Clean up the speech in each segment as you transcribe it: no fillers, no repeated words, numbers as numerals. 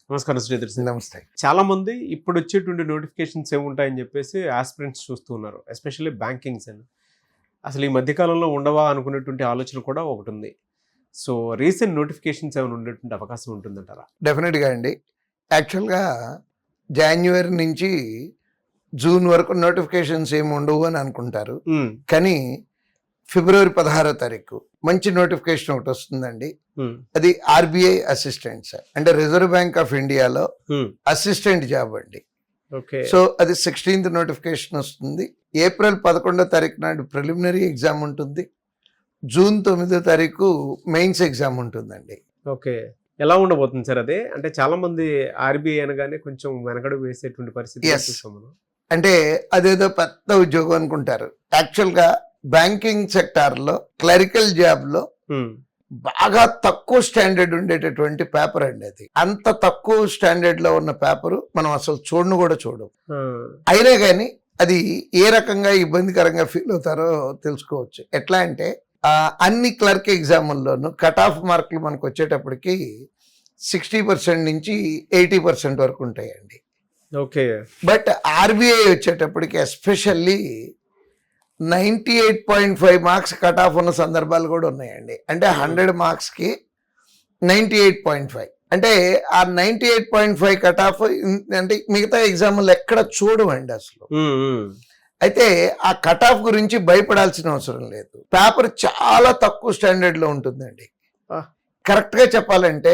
నమస్కారం శ్రీధర్ సార్. నమస్తే. చాలా మంది ఇప్పుడు వచ్చేటువంటి నోటిఫికేషన్స్ ఏముంటాయని చెప్పేసి ఆస్పిరెంట్స్ చూస్తూ ఉన్నారు, ఎస్పెషల్లీ బ్యాంకింగ్స్ అని. అసలు ఈ మధ్యకాలంలో ఉండవా అనుకునేటువంటి ఆలోచన కూడా ఒకటి ఉంది. సో రీసెంట్ నోటిఫికేషన్స్ ఏమైనా ఉండేటువంటి అవకాశం ఉంటుందంటారా? డెఫినెట్గా అండి. యాక్చువల్గా జాన్యువరి నుంచి జూన్ వరకు నోటిఫికేషన్స్ ఏమి ఉండవు అని అనుకుంటారు. కానీ ఫిబ్రవరి 16వ తారీఖు మంచి నోటిఫికేషన్ ఒకటి వస్తుందండి. అది ఆర్బీఐ అసిస్టెంట్ సార్, అంటే రిజర్వ్ బ్యాంక్ ఆఫ్ ఇండియాలో అసిస్టెంట్ జాబ్ అండి. సో అది 16th నోటిఫికేషన్ వస్తుంది. ఏప్రిల్ 11వ తారీఖు నాడు ప్రిలిమినరీ ఎగ్జామ్ ఉంటుంది. జూన్ 9వ తారీఖు మెయిన్స్ ఎగ్జామ్ ఉంటుందండి. ఓకే, ఎలా ఉండబోతుంది సార్ అదే? అంటే చాలా మంది ఆర్బీఐ అనగానే కొంచెం వెనకడు వేసేటువంటి పరిస్థితి. అంటే అదేదో పెద్ద ఉద్యోగం అనుకుంటారు. యాక్చువల్గా బ్యాంకింగ్ సెక్టార్లో క్లరికల్ జాబ్లో బాగా తక్కువ స్టాండర్డ్ ఉండేటటువంటి పేపర్ అండి అది. అంత తక్కువ స్టాండర్డ్ లో ఉన్న పేపరు మనం అసలు కూడా చూడము. అయినా కానీ అది ఏ రకంగా ఇబ్బందికరంగా ఫీల్ అవుతారో తెలుసుకోవచ్చు. ఎట్లా అంటే అన్ని క్లర్క్ ఎగ్జాముల్లోనూ కట్ ఆఫ్ మార్కులు మనకు వచ్చేటప్పటికి 60% నుంచి 80% వరకు ఉంటాయండి. ఓకే. బట్ ఆర్బీఐ వచ్చేటప్పటికి ఎస్పెషల్లీ 98.5 మార్క్స్ కట్ ఆఫ్ ఉన్న సందర్భాలు కూడా ఉన్నాయండి. అంటే 100 మార్క్స్కి 98.5, అంటే ఆ 98.5 కట్ ఆఫ్ అంటే మిగతా ఎగ్జామ్లు ఎక్కడ చూడమండి అసలు. అయితే ఆ కట్ ఆఫ్ గురించి భయపడాల్సిన అవసరం లేదు. పేపర్ చాలా తక్కువ స్టాండర్డ్ లో ఉంటుందండి. కరెక్ట్ గా చెప్పాలంటే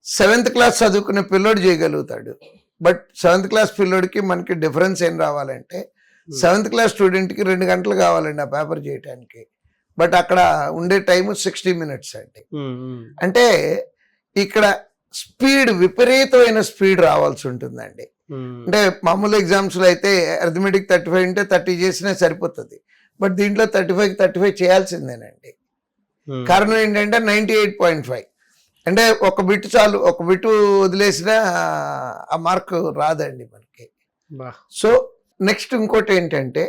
7th క్లాస్ చదువుకునే పిల్లోడు చేయగలుగుతాడు. బట్ 7th క్లాస్ పిల్లోడికి మనకి డిఫరెన్స్ ఏం రావాలంటే 7th క్లాస్ స్టూడెంట్కి 2 గంటలు కావాలండి ఆ పేపర్ చేయడానికి. బట్ అక్కడ ఉండే టైం 60 మినిట్స్ అండి. అంటే ఇక్కడ స్పీడ్, విపరీతమైన స్పీడ్ రావాల్సి ఉంటుందండి. అంటే మామూలు ఎగ్జామ్స్లో అయితే అర్థమెటిక్ 35 ఉంటే 30 చేసినా సరిపోతుంది. బట్ దీంట్లో 35 చేయాల్సిందేనండి. కారణం ఏంటంటే 98.5, అంటే ఒక బిట్ చాలు, ఒక బిట్ వదిలేసినా ఆ మార్క్ రాదండి మనకి. సో నెక్స్ట్ ఇంకోటి ఏంటంటే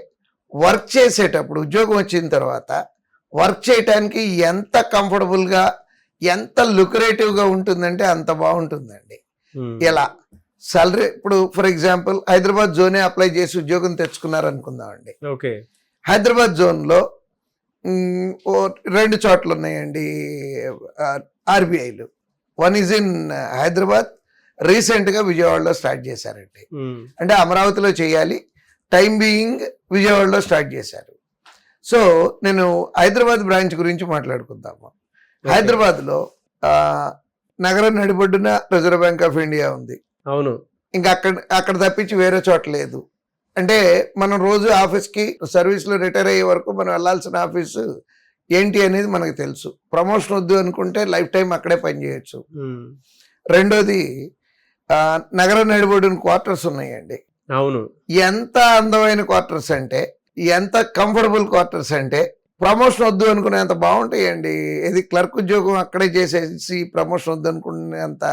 వర్క్ చేసేటప్పుడు, ఉద్యోగం వచ్చిన తర్వాత వర్క్ చేయటానికి ఎంత కంఫర్టబుల్గా, ఎంత లుక్రేటివ్గా ఉంటుందంటే అంత బాగుంటుందండి. ఎలా సాలరీ, ఇప్పుడు ఫర్ ఎగ్జాంపుల్ హైదరాబాద్ జోనే అప్లై చేసి ఉద్యోగం తెచ్చుకున్నారు అనుకుందామండి. ఓకే. హైదరాబాద్ జోన్లో 2 చోట్ల ఉన్నాయండి ఆర్బీఐలు. వన్ ఈజ్ ఇన్ హైదరాబాద్, రీసెంట్గా విజయవాడలో స్టార్ట్ చేశారండి. అంటే అమరావతిలో చేయాలి, టైం బీయింగ్ విజయవాడలో స్టార్ట్ చేశారు. సో నేను హైదరాబాద్ బ్రాంచ్ గురించి మాట్లాడుకుందాము. హైదరాబాద్లో నగరం నడిబొడ్డున రిజర్వ్ బ్యాంక్ ఆఫ్ ఇండియా ఉంది. అవును. ఇంకా అక్కడ తప్పించి వేరే చోట లేదు. అంటే మనం రోజు ఆఫీస్కి సర్వీస్లో రిటైర్ అయ్యే వరకు మనం వెళ్ళాల్సిన ఆఫీసు ఏంటి అనేది మనకు తెలుసు. ప్రమోషన్ వద్దు అనుకుంటే లైఫ్ టైం అక్కడే పనిచేయచ్చు. రెండోది నగరం నడిబొడ్డున క్వార్టర్స్ ఉన్నాయండి. అవును. ఎంత అందమైన క్వార్టర్స్ అంటే, ఎంత కంఫర్టబుల్ క్వార్టర్స్ అంటే, ప్రమోషన్ వద్దు అనుకునేంత బాగుంటాయండి. ఇది క్లర్క్ ఉద్యోగం అక్కడే చేసేసి ప్రమోషన్ వద్దు అనుకునేంత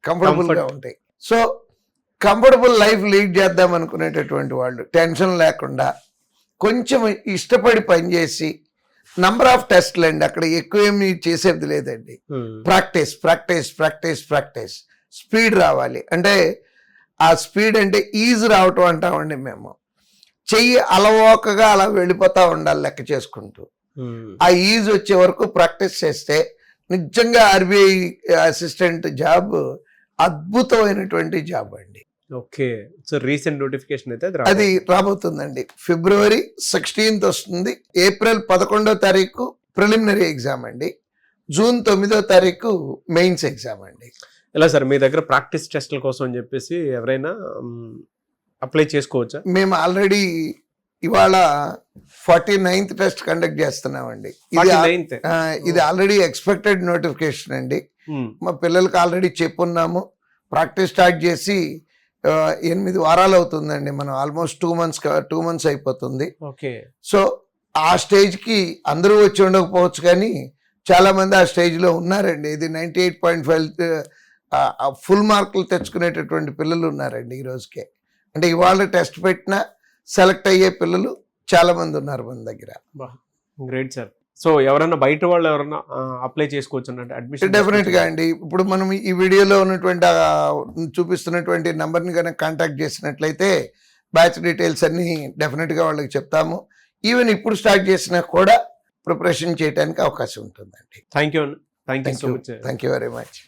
కంఫర్టబుల్గా ఉంటాయి. సో కంఫర్టబుల్ లైఫ్ లీడ్ చేద్దాం అనుకునేటటువంటి వాళ్ళు టెన్షన్ లేకుండా కొంచెం ఇష్టపడి పనిచేసి, నంబర్ ఆఫ్ టెస్ట్లు అండి, అక్కడ ఎక్కువ ఏమి చేసేది లేదండి. Practice practice practice practice, speed రావాలి. అంటే ఆ స్పీడ్ అంటే ఈజీ రావటం అంటామండి మేము. చెయ్యి అలవోకగా అలా వెళ్ళిపోతూ ఉండాలి లెక్క చేసుకుంటూ. ఆ ఈజీ వచ్చే వరకు ప్రాక్టీస్ చేస్తే నిజంగా ఆర్బీఐ అసిస్టెంట్ జాబ్ అద్భుతమైనటువంటి జాబ్ అండి. ఓకే. సో రీసెంట్ నోటిఫికేషన్ అయితే అది రాబోతుందండి. ఫిబ్రవరి 16th వస్తుంది. ఏప్రిల్ 11వ తారీఖు ప్రిలిమినరీ ఎగ్జామ్ అండి. జూన్ 9వ తారీఖు మెయిన్స్ ఎగ్జామ్ అండి. ఎలా సార్, మీ దగ్గర ప్రాక్టీస్ టెస్ట్ల కోసం అని చెప్పేసి ఎవరైనా అప్లై చేసుకోవచ్చా? మేము ఆల్రెడీ ఇవాళ 49th టెస్ట్ కండక్ట్ చేస్తున్నామండి. ఇది ఆల్రెడీ ఎక్స్పెక్టెడ్ నోటిఫికేషన్ అండి. మా పిల్లలకి ఆల్రెడీ చెప్పున్నాము. ప్రాక్టీస్ స్టార్ట్ చేసి 8 వారాలు అవుతుందండి. మనం ఆల్మోస్ట్ 2 months అయిపోతుంది. ఓకే. సో ఆ స్టేజ్కి అందరూ వచ్చి ఉండకపోవచ్చు, కానీ చాలా మంది ఆ స్టేజ్లో ఉన్నారండి. ఇది 98.5 ఫుల్ మార్కులు తెచ్చుకునేటటువంటి పిల్లలు ఉన్నారండి ఈ రోజుకే. అంటే ఇవాళ టెస్ట్ పెట్టినా సెలెక్ట్ అయ్యే పిల్లలు చాలా మంది ఉన్నారు మన దగ్గర. Great sir. సో ఎవరైనా బయట వాళ్ళు ఎవరైనా అప్లై చేసుకోవచ్చు అంటే అడ్మిషన్ డెఫినెట్ గా అండి. ఇప్పుడు మనం ఈ వీడియోలో ఉన్నటువంటి చూపిస్తున్నటువంటి నంబర్ని కనుక కాంటాక్ట్ చేసినట్లయితే బ్యాచ్ డీటెయిల్స్ అన్ని డెఫినెట్ గా వాళ్ళకి చెప్తాము. ఈవెన్ ఇప్పుడు స్టార్ట్ చేసినా కూడా ప్రిపరేషన్ చేయడానికి అవకాశం ఉంటుందండి. Thank you so much. Thank you very much.